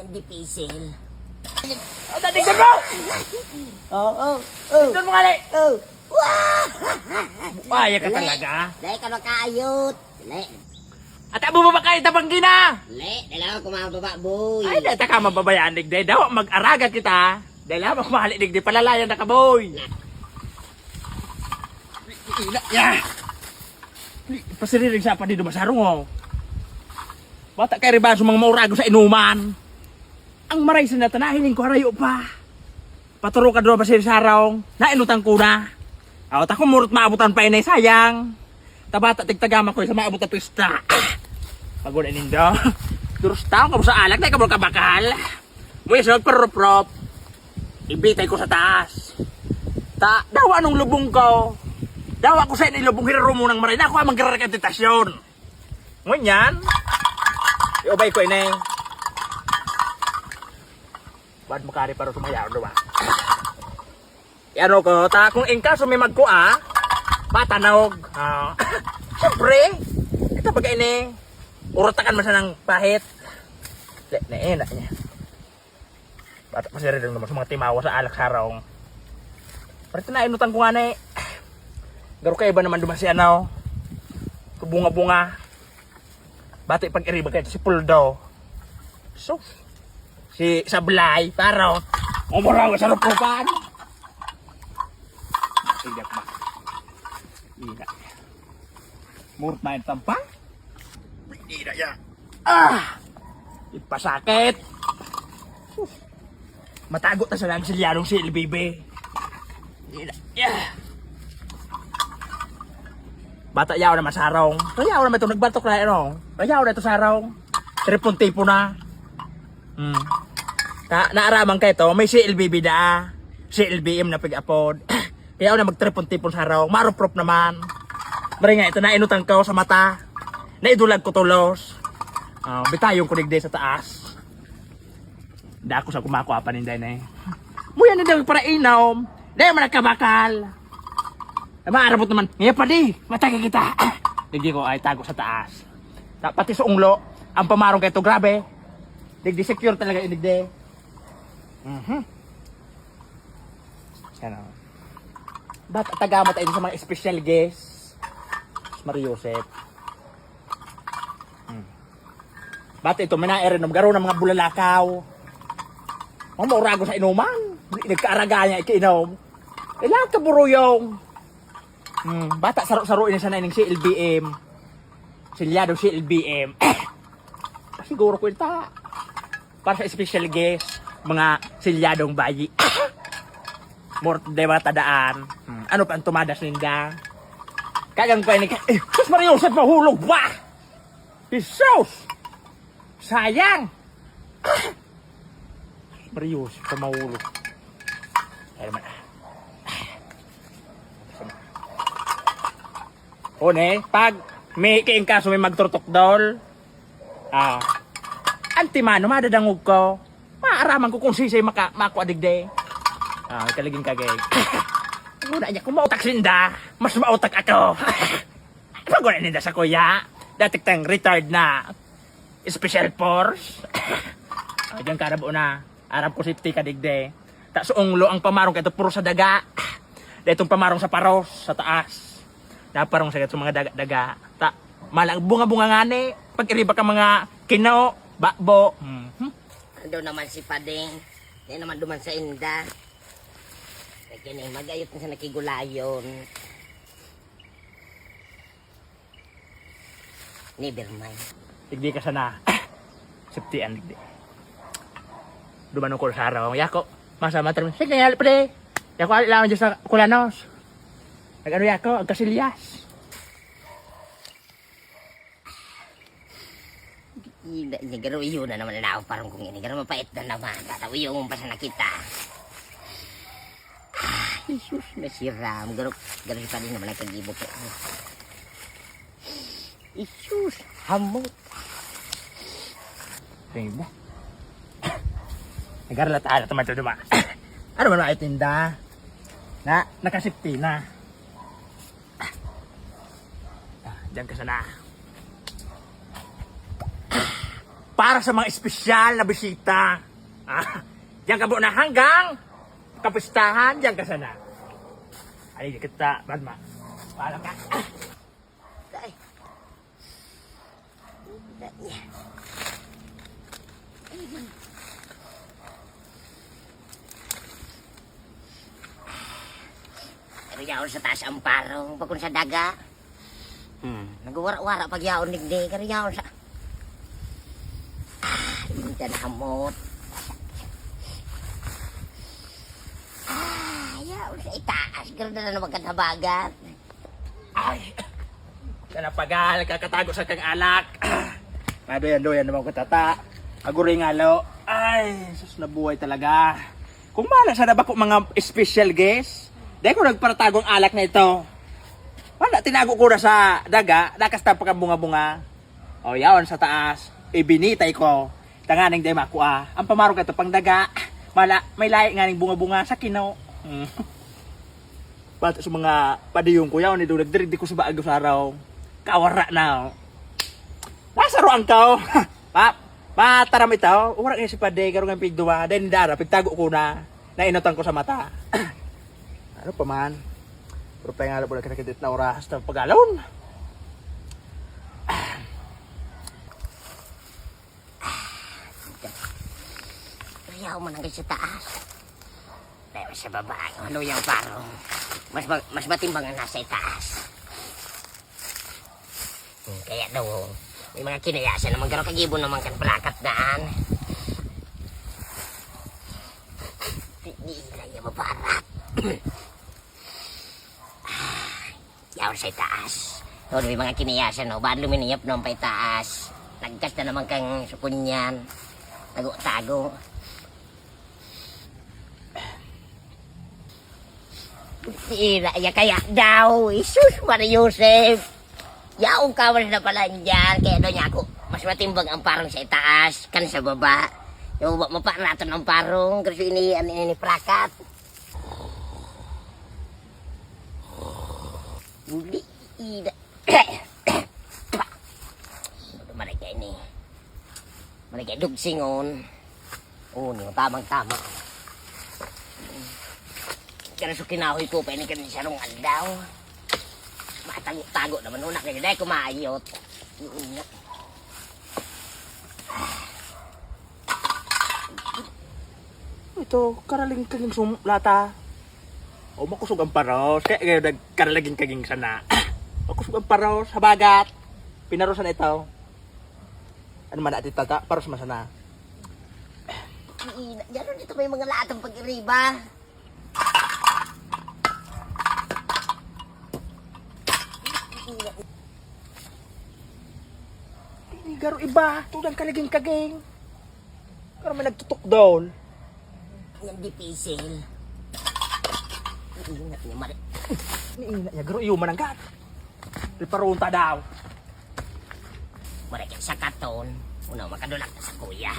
yung dipisil. Tignan mo! Oo. Tignan mo nga li! Oh. Bukaya ka talaga. Dahil ka makaayot. Le. At abo ba kayo tabanggi na? Le. Dalawa kumababa, boy. Ay, dahil ka mababayaan digday. Daw mag-araga kita. Dahil habang kumahali digday, palalayan na ka, boy. Ya! Pasiririg sa pa dito masarong, oh. Bata kay ribaso mga maurago sa inuman. Ang maray sa natanahiling ko harayo pa. Paturo ka doon pa sa sarong. Nainutang ko na. Aw, tako murot maabutan pa inay sayang. Tabata tigtagama ko sa maabot na pista. Pagod na nindo. Durus taong ka mo sa alak, dahil ka mo kabakal. Muna sa magparuprop. Ibitay ko sa taas. Dawa anong lubong ko. Dawa ko sa inilubong hiraro mo ng maray. Na ako ang magkarakantitasyon. Ngunyan. Iobay ko inay. Bad makari para sumayaw doon. Yan ko, kung ingka sumimag ko patanog. Siyempre, ito bagay ini. Uratakan mo siya ng pahit. Na niya. Bata pa siya rin naman sa mga timawa sa alak sarong. Pero ito na inutan ko nga na Garo kayo ba naman dumasi Bunga-bunga. Bata pag iriba kayo si Puldo. So, si Sablay, paro. Umuraw sa rupupan. Tidak ba? Tidak. Murut main tampang? Tidak ya. Ipasakit. Matagot na sa lang silyadong si LBB. Tidak. Bata yaw na masarong. Yaw na ito nagbatok na Yaw na ito sarong. Tripon tipo na. Naaraman kayo to, may CLBB na. CLBM na pag-apod. Kaya na magtripon-tipon sa araw. Maruprop naman. Maray nga ito, nainutan ko sa mata. Naidulag ko tulos. Bitayong ko digday sa taas. Hindi ako sa kumakuha pa ninday na Muyan ninday para inom. Dahil man nagkabakal. Maarabot naman. Ngayon pa di. Matake kita. Digdi ko ay tago sa taas. Pati sa unglo. Ang pamarong kayo ito, grabe. Digdi secure talaga yung digdi. Yan o. Ba't tagamat ay sa mga special guest? Mario Joseph. Ba't ito, minaerin ng garo ng mga bulalakaw. Mga maurago sa inuman. Nagkaaraga niya ikiinom. Kailangan ka buruyong. Bata saro-saruin na siya na ng CLBM. Silyado CLBM. Siguro kwenta. Para sa special guest. Mga silyadong bayi. Mort de matadaan. Ano pa ang tumadas ninda? Kagang ko ni Sus Mario Joseph mahulog ba? Jesus! Sayang! Mario Joseph mahulog. Ay naman. Pag may kaing kaso may magturtok dol. Antimano madadangog ko. Maaraman ko kung sisay makuadigde. Kaliging kagay. Muna niya, kung mautak sinda, mas mautak ako. Paguna ninda sa kuya. Datik tang retired na special force. Diyan karabo na. Arab ko safety kadigde. Ta suonglo ang pamarong kay ito puro sa daga. Datong pamarong sa paros sa taas. Naparong sa mga daga-daga. Ta malang bunga-bunga ngani. Pag iriba ka mga kino, bakbo. Ando naman si Padeng. Hindi naman duman sa inda. Kaya mag-ayot na sa nakigulayon. Never mind. Digdi ka sana. Safetyan digdi. Dumanong ko sa araw. Yako. Masama termin. Sige nga pre. Yako alam dyan sa kulanos. Nag-ano yako. Ang kasilyas. Garo iyo na naman na ako parang kung ini. Garo mapait na naman. Tataw iyo mo pa sa nakita. Jesus, nasiram. Garo pa din naman nagkagibo ko. Jesus, hamot. Tingin mo. Nagaralat-alat naman ito naman. Ano ba na itinda? Nakasipti na. Diyan ka sana. para sa mga espesyal na bisita. Diyan ka na hanggang kapistahan, diyan ka sana. Ay, kita, Padma. Paalam ka. Tay. Pero yaon sa taas ang parong, pagkun sa daga. Nagwara-wara pag yaon nigdi, pero yaon sa... Hindi na hamot. Yaon sa itaas, gano'n na naman kanabagat. Ay, kanapagal, kakatago sa kang alak. Madoyan-doyan naman ko tata. Aguri nga lo. Ay, sus na buhay talaga. Kung mala sana ba ko mga special guest, dahil ko nagparatagong alak na ito. Wala, tinago ko na sa daga, nakasta pa ka bunga-bunga. O yaon sa taas, ibinitay ko. Tanganing day makua. Ang pamaro ka ito pang daga. Mala, may lahi nga ning bunga-bunga sa kino. Pati sa mga padiyong ko yaon, nito nagdirig ko sa baagos araw. Kawara na. Nasa roang ka. Mataram ito. Urak nga si Pade, karong ang pigduwa. Dahil nindara, pigtago ko na. Nainutan ko sa mata. Ano pa man? Pero pa nga na kinakidit na oras na pag-alon. Ayaw mo nang sa taas. Pero sa baba, ano yung parong. Mas matimbang ang nasa itaas. Kaya daw, may mga kinayasan naman gano'ng kagibon naman kan palakat daan. Hindi na yung maparat. Yaw sa itaas. So, may mga kinayasan, no? Ba't luminiyap naman pa itaas? Nagkas na naman kang sukunyan. Tago-tago. Ira, ya kaya daw. Isus, Maria Joseph. Yaong kawas na pala dyan. Kaya doon niya ako, mas matimbang ang parong sa itaas, kan sa baba. Yung maparaton ang parong, kasi ini prakat. Uli, ida. Marikay ni. Marikay dugsingon. Oo, niyo, tamang-tama. Kaya so kinahoy ko, pa ini ka siya rong aldaw. Matago-tago naman unak na dahil kumayot. Ito, karaling kaging sumlata. O makusog ang paros. Kaya nagkaralaging kaging sana. Makusog ang paros, habagat. Pinarosan ito. Ano man natin tata? Paros masana. Diyan dito may mga latang pag-iriba. Ini garo iba. Tudang kalaging kaging. Pero may nagtutok doon. Yan dipisil. Ingat niya, Mari. Niingat niya, garo iyo mananggat. Riparunta daw. Mari sa katon. Una, makadulak na sa kuya.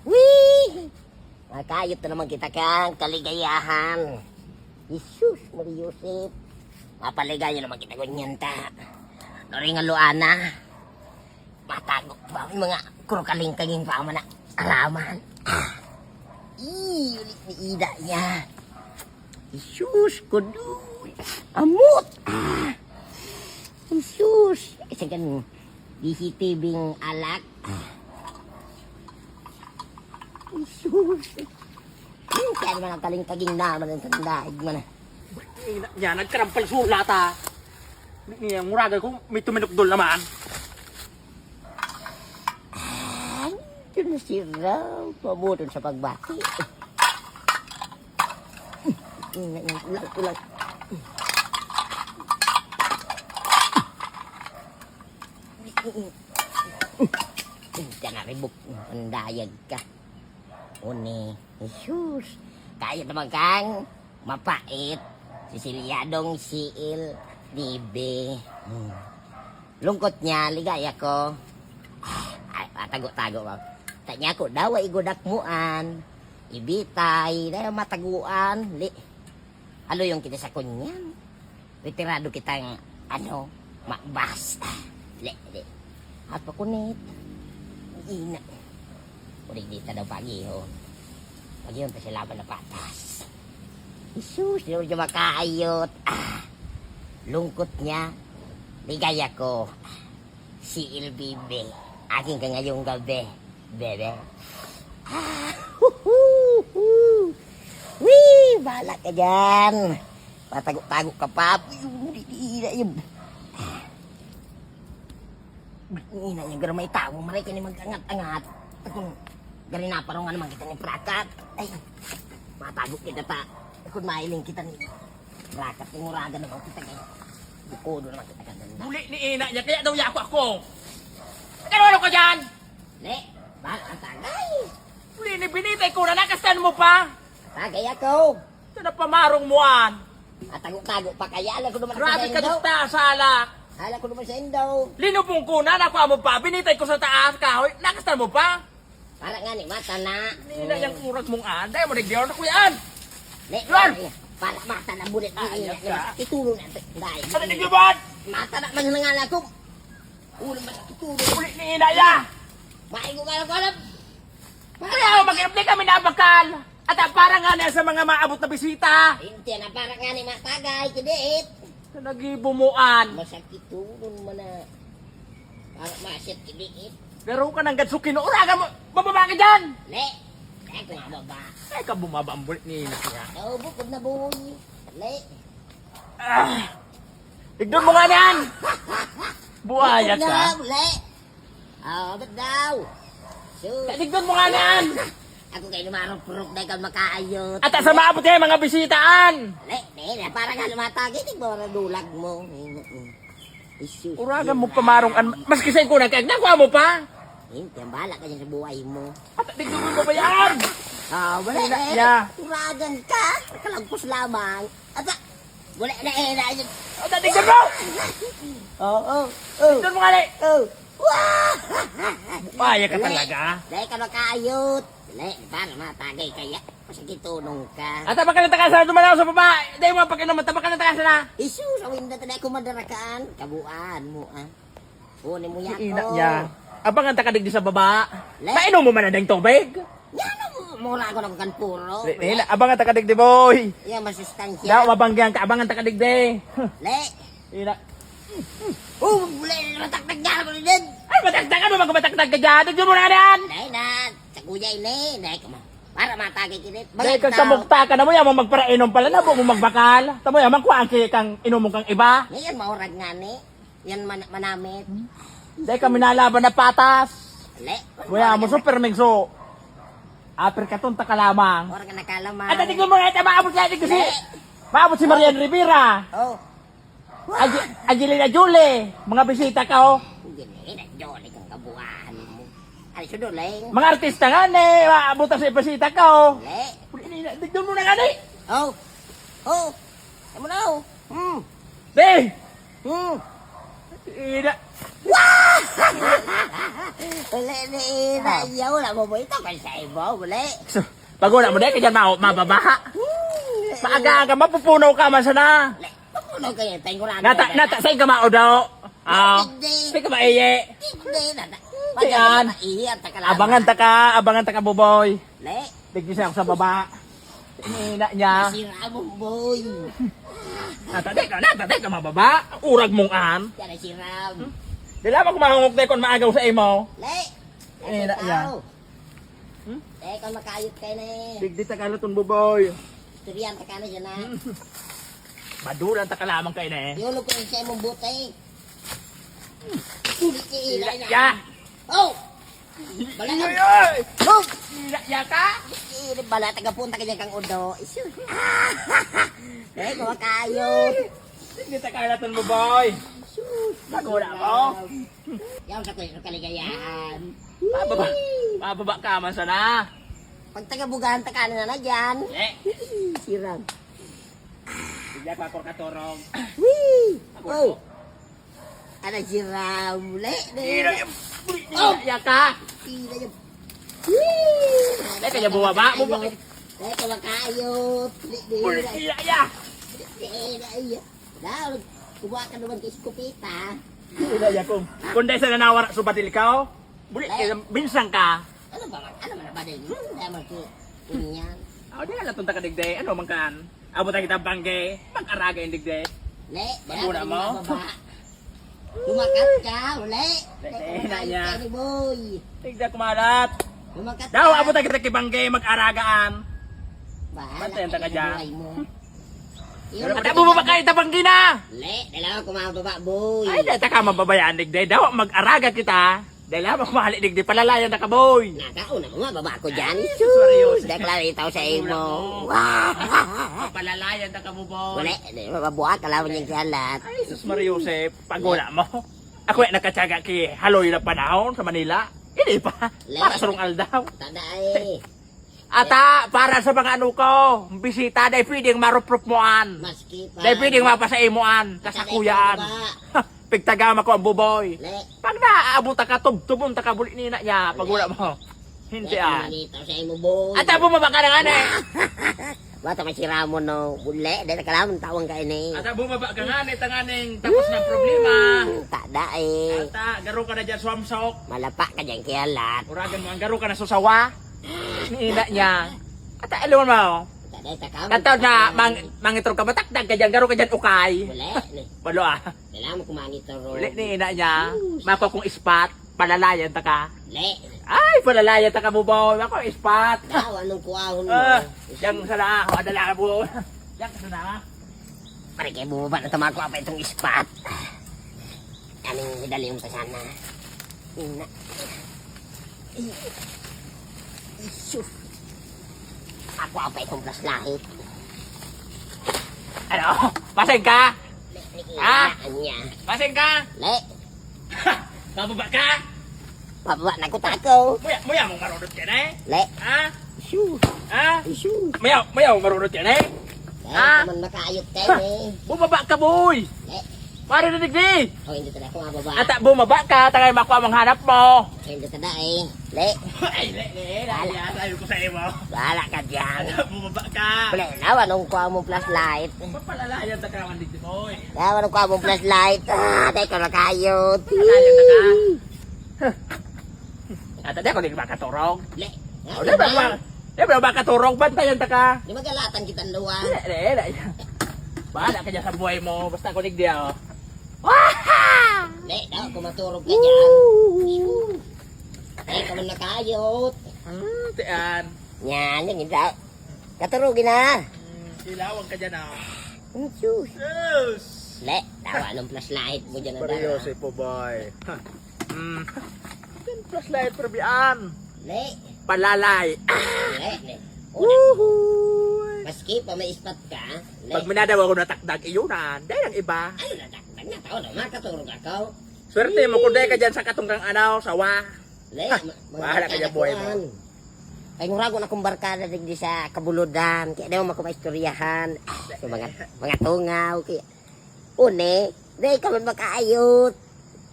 Wee! Makayot na naman kita kang kaligayahan. Jesus, Maria Joseph. Mapaligaya naman kita ganyan ta. Nori nga luana. Matago pa may mga kurukaling-kaging pa man na alaman. Ulit ni Ida niya. Jesus, kudu. Amot. Jesus. Kasi kan DCTV alak. Jesus. Kaya naman ang kaling-kaging naman ang tandaig man. Niingat niya, nagkarampal sulata. Niya, muragay ko, may tuminukdol naman. Yun na sira. Pabuton sa pagbati. Ulang. Diyan na ribok. Pandayag ka. Uni. Jesus. Kaya naman kang mapait. Sisilyadong siil. Libe. Lungkot niya. Ligaya ko. Ay, tago-tago ba? Tanya ko daw ay igudak muan. Ibitay. Dahil mataguan. Ano yung kita sa kunyan? Retirado kitang, makbas. At pakunit. ina. Ulit dito daw pag-ihon. Pag-ihon pa sila laban na patas. Isus, di mo makaayot. Lungkot niya. Ligaya ko. Si Ilbibe. Aking ka ngayong gabi. Bebe. Wee! Bahala ka dyan. Patago-tago ka pa. Ina yun. Ina yun. Gara may tao. Maray ka ni mag-angat-angat. Kung gari na parang nga naman kita ni Prakat. Ay, matago kita ta. Kung mailing kita ni Prakat. Tinguragan naman kita kayo. Bukodo naman kita ganda. Buli ni ina niya, kaya daw yako ako. Ano ka dyan? Le, baka ang tagay. Buli ni binitay ko na nakastan mo pa. Tagay ako. Ito na pamarong muan. At tago-tago pa kaya. Alam ko naman Grabe ka Indo. doon sa alak. Alam ko naman sa Indo. Linupong ko na, nakuha mo pa. Binitay ko sa taas, kahoy. Nakastan mo pa. Para nga ni mata na. Ina yung kurag mong anday mo nagyaw na kuyan. Le, Luan! para mata na bulit na. Ayos ka. Itulong na. Dahil. Ano nagyaban? Mata na man nga na ako. Ulo man itulong. Buli ni ina ya. Maigo ka lang alam. Kaya ako mag-apply kami na bakal. At para nga na sa mga maabot na bisita. Hindi na para nga ni matagay. Kidiit. Sa nagibumuan. Masakit tulong mo na. Para masit kidiit. Pero ka nang gadsukin. Uraga mo. Bababa ka dyan. Le, ako nga baba. Ay ka bumaba ang bulit ni ina niya. Oo, bukod na buhay. Le. Tignan mo nga yan. Buhaya Bukod na, ka. le. Oo, ba't daw? Sus. Tignan mo nga yan. Ako kayo lumarong-purok dahil ka makaayot. At sa maabot kayo mga bisitaan. Le, para nga lumatagay. Di ba na dulag mo? Isus. Uraga mo pamarong. Maski sa'yo ko nagkag. Nakuha mo pa. Hindi, ang bahala ka dyan sa buhay mo. At tignan mo ba yan? Wala na eh. Yeah. Uragan ka. Kalagpos lamang. At wala na eh. At tignan mo. Oo. Tignan mo nga na. Wah! Buhaya ka talaga. Dahil ka makaayot. Le, para matagay kaya. Masakit tulong ka. At tabak ka ng takasa na dumalaw sa baba. Dahil mo pag inom, tabak ka ng takasa na. Isus, awin na tayo kumadarakaan. Kabuan mo ah. Kunin mo yan. Ina niya. Abang ang takadig di sa baba. Le. Painom mo man na ding tubig. Yan ang mura ko ng kan puro. Nila, abang ang takadig di boy. Yan masustansya. Daw mabanggang ka, abang ang takadig di. Le. Ina. Wala mataktak niya ako din. Ay, matagdag ka mo, magmatakdag ka dyan. Tignan mo na yan. Dahil na, sa kuya ini. Dahil ka mo. Para matagay kinit. Dahil kang kamugta ka na mo, yaman magparainom pala na, mo magbakal. Tamo yaman kuhaan kang inom mo kang iba. Ngayon, maurag nga ni. Yan manamit. Dahil kami nalaban na patas. Le. Kuya mo, super mingso. Aper ka tunta ka lamang. Maurag nga nakalaman. At tignan mo nga, maabot sa atin kasi. Maabot si Marian Rivera. Oh. Angelina Jolie. Mga bisita ka oh. Hindi na, jolly kang kabuuan mo. Ano siya doling? Mga artista nga ne. Maabot sa bisita ka oh. Le. Tignan mo na nga ne. Oh. Oh. Ano na oh. De. Hmm. Ina. Le, yaw lang mo ba ito? Kasi sa ibo, le. Paguna mo de, kaya mababaha. Maaga-aga, mapupunaw ka man sana. Le, papuno kayo, tayo ko lang. Nata, sa'yo ka mao daw. Hindi. Sa'yo ka maiye. Hindi, nata. Siyan. Iyan, takalaman. Abangan ta ka, buboy. Le. Tignan siya ako sa baba. Inina niya. Sira mo, boy. Nata, ka mababa. Urag mong an. Yan ay siram. Di lamang kumahungok na kon maagaw sa imo. Le. Ina niya. Le, kung makayot kayo na eh. Digdi ta kalaton buboy. Turiyan, taka na dyan na. Madulan ta ka lamang kayo na eh. Yulog ko rin sa imong buti. Sulit ni ila niya. Ya. Oh! Bala ka. Ay! Oh! Ya ka? Bala, tagapunta ka dyan kang udo. Isus. Eh, kung kayo. Digdi ta kalaton buboy. Nagula mo. Yaw sa kuya kaligayahan. Mababa ka man sana. Pag tagabugahan, takanan na dyan. Eh. Siram. Digdi pa ko katorong. Wee! Oh! Ano siram? Le, Ina le. yung... Ya ka? Ila yung... Wee! Le, kaya bumaba mo ba? Le, kung makayot. Le, Ya. Daw, kuha ka naman kay Skupita. Ina ya kung. Kung dahil sa nanawar sa batil ka, Buli, binsang ka. Ano ba ba din? Daman ko. Inyan. O, di alam tunta ka digde. Ano man kan? Abot ang kita bangge. Mag-araga yung digde. Le, Magmuna mo? Lumakat ka, uli. Na niya. Ni boy. Tigda kumalat. Lumakat Daw, abot ang kita kibangge. Mag-aragaan. Bahala Bantayan ta ka dyan. buhay mo. At abo ba kayo tabanggi na? Le, dalawa ko mga baba, boy. Ay, dahil ka mababayaan digde. Daw, mag-araga kita. Dahil ako mahali digde. Palalayan na ka, boy. Nakauna ko nga, baba ko dyan. Jesus, Marios. Deklaritaw sa imo. Palalayan na ka mo, boy. Uli, mababuhat ka lang yung kalat. Ay, Jesus Maria Joseph, pagula mo. Ako ay nakatsaga ki haloy na panahon sa Manila. Hindi pa. Para sa rong aldaw. Tada eh. Ata, para sa mga ano ko, bisita, dahil pwedeng maruprupmoan. Maski pa. Dahil pwedeng mapasaimuan, kasakuyaan. Pigtagama ko ang buboy. Le. Pag naaabot ka, tubon ta ka bulit nina niya, pagula mo. Hindi ah. Malitaw sa imo, boy. Ata, bumaba ka na nga na. Bata masira mo no. Bule, dahil kalaman tawang ka ini. Ata, bumaba ka nga na, tanganing tapos ng problema. Tada eh. Ata, garo ka na dyan swamsok. Malapa ka dyan kalat. Uragan mo, ang garo ka na susawa. Niina niya. At alam mo, Tada eh, takaw. kataw na mangitrog ka, matakdag ka dyan, garo ka dyan ukay. Bule, ne. Walo ah. Kailangan mo kumangit na ro. Uli niina niya, mako kong ispat, palalayan ta ka. Le. Ay, palalayan ta ka mo boy, mako ispat. Daw, anong kuahon mo? Diyan sa na, madala ka mo. Diyan ka sa na. Pare kayo bumaba na tamako apa itong ispat. Aming idali mo pa sana. Ina. Isu. Ako apa itong flashlight. Ano? Masing ka? Ah? Anya. Masing ka? Le. Mababa ka? Pababa na ko tako. Muya mong marunod yan eh. Le. Ha? Isu. Ha? Isu. Muya mong marunod yan eh. Kaya naman makaayot kayo eh. Bumaba ka boy. Le. Pare na digdi. O hindi tada ko mababa. Ata bumaba ka, tagay makuha ang hanap mo. Hindi tada eh. Le. Ay, ayaw ko sa iyo. Wala ka dyan. Bumaba ka. Wala na, anong kuha mo flashlight? Papalalayan ta ka man digdi boy. Kaya anong kuha mo flashlight? Dahil ka nakayot. Papalalayan ta ka. Ata di ako di makaturog. Le. O, di ba makaturog? Bantayan ta ka. Di magalatan kitang luwa. Bahala ka dyan sa buhay mo. Basta ako digdi ako. Le, daw, kumaturog ka dyan. Ay, ka man nakayot. Tiyan. Yan, yung daw. Katurugin na. Ilawag ka dyan ako. Sus. Yes! Le, daw, anong flashlight mo dyan na daw? po boy. Yan flashlight perbian. Le, Palalay. le. Woohoo! Maski pa may ispat ka. Le, Pag minadaw ako natakdag, iyunan. Dahil ang iba. ano na, dakdag na tao na, makaturog ako. Swerte mo kung dahil ka dyan sa katunggang anaw, sawa. Le, bahala ka dyan, buhay mo. Ay, ngurago na kong barkada digdi sa kabuludan. Kaya daw makumaistoryahan. So, mga tungaw. Kaya, une, dahil ka man makaayot.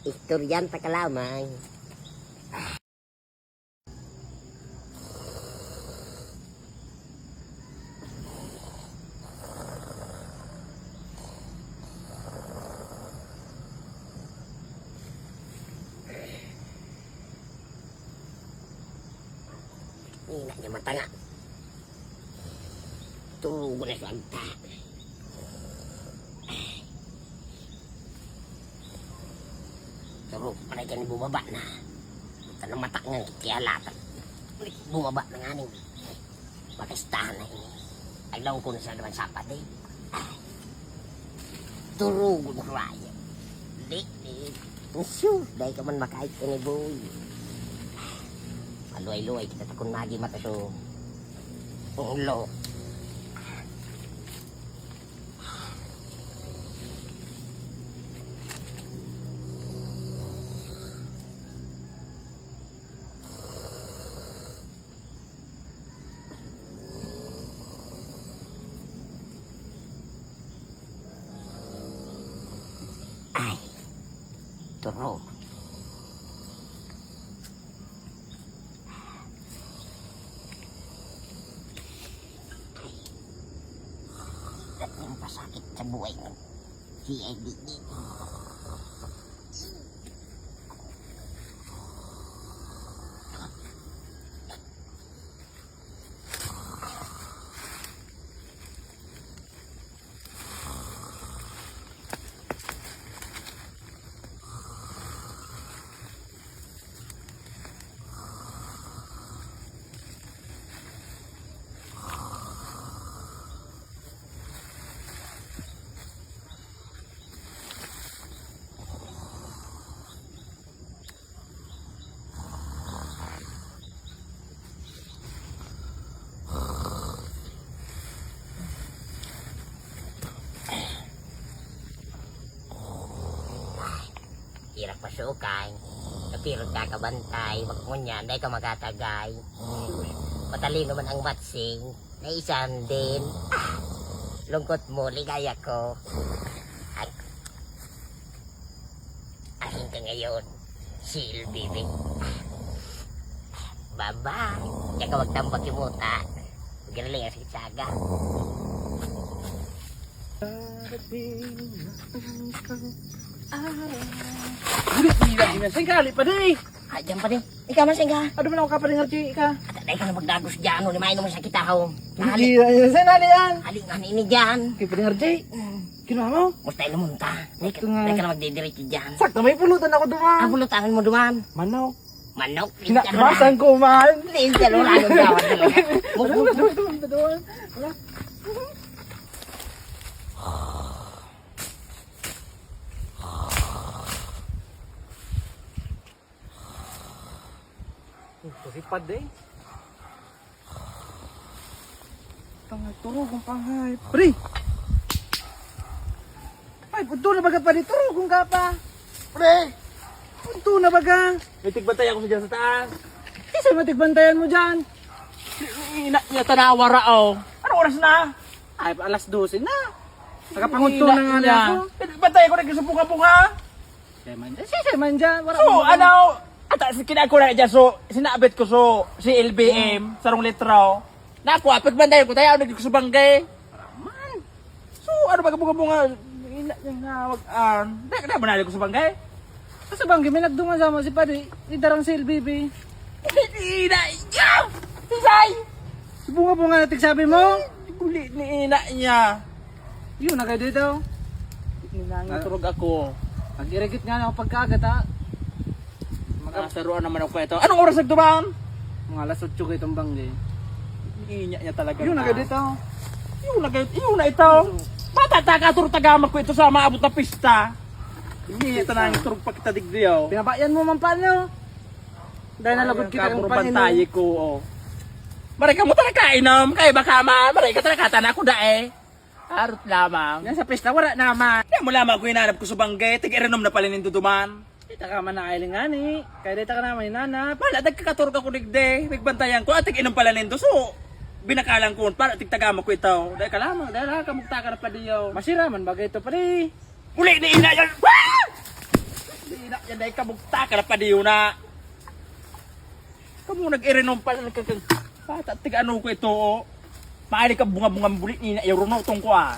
Istoryan ta ka lamang. Ina niya mata nga. Turugo na sa agta. Turugo pa na dyan bumaba na. Ito na mata nga kikialatan. Bumaba na nga ning. Pakistahan na ini. Aglaw ko na sa naman sapat eh. Turugo na raya. Di. Sure, dahil ka man makait ka ni boy. Aluay-luay kita takon magi mata so. Ulo. Ay. Turo. Yung pasakit sa buhay mo. CIDD. Hirap pasukay. Kapirot ka kabantay. Wag mo niyan. Dahil ka magkatagay. Matalino man ang matsing. Naisan din. Lungkot mo, ligaya ko. Ahin ka ngayon. Silbibig. Bye-bye. Diyan ka magtambak yung muta. Magaling ang sakit saga. Singkali pa di. Diyan pa din. Ikaw masing ka. Ano man ako kapaling arti ka? Dahil ka na magdagos dyan. Ano, limayin mo sa kitaw. Hindi na sinali yan. Halingan ini dyan. Kaya paling arti. Kinuha mo? Musta na munta. Dahil Ito nga. ka na magdidiretso dyan. Sakto may pulutan ako duman. Ang bulutangan mo duman. Manok. Manok. Kinabasan ko man. Lintel, wala nang gawa talaga. Duman. Sipad eh. Tangay, turog ang pangay. Pre! Ay, punto na baga pa di. Turog ang kapa. Pre! Punto na baga. May tigbantay ako sa dyan sa taas. Isa matigbantayan mo dyan. Ina niya tanawara oh. Anong oras na? Ay, alas 12 na. Nakapangunto na nga na ako. Tigbantay ako nagkasupunga-punga. Siya man dyan. So, ano? Ata, kinako na dyan, so, sinabit ko so, si LBM, sarong litraw. Nakuha, pagbandayan ko tayo, nagkusubanggay. Man. So, ano ba kabunga-bunga? Ina niya nga, wag-an. Dahil ba nalig ko sa banggay? Sa banggay, may nagdungan sa mo si Pari. Idarang si LBB. Ina niya! Sisay! Si bunga-bunga natin sabi mo? Kulit ni ina niya. Yun, nagay dito. Nangiturog ako. Nag-irigit nga na ako pagkagat ha. Saruan naman ako ito. Anong oras nagdumang? Mga alas 8 kayo itong banggay. Iinya niya talaga. Yun na dito. Yun na ito. Matatakatur tagamak ko ito sa maabot na pista. Iinya ito na ang turog pa kita digdiyaw. Pinabayan mo man paano? Dahil nalagod kita yung pantayi ko. Oh. Maray ka mo talaga kainom. Kaya baka man. Maray ka talaga tana ko da eh. Arot lamang. Yan sa pista wala naman. Yan mo lamang ko hinanap ko sa banggay. Tig-irinom na pala ninduduman. Dita ka man na kailingani. Kaya dita ka naman hinanap. Pala, nagkakaturog ako digde. Nagbantayan ko. Atik inom pala nindo. So, binakalang ko. Para tigtagama ko ito. Dahil ka lamang. Dahil kamukta ka na pa diyo. Masira man bagay ito pali. Uli ni ina yan. Ni ina yan. Dahil kamukta ka na pa diyo na. Kamu nag-irinom pala. Pata, tig ano ko ito. Maali ka bunga-bunga bulit ni ina. Yung runotong ko ah.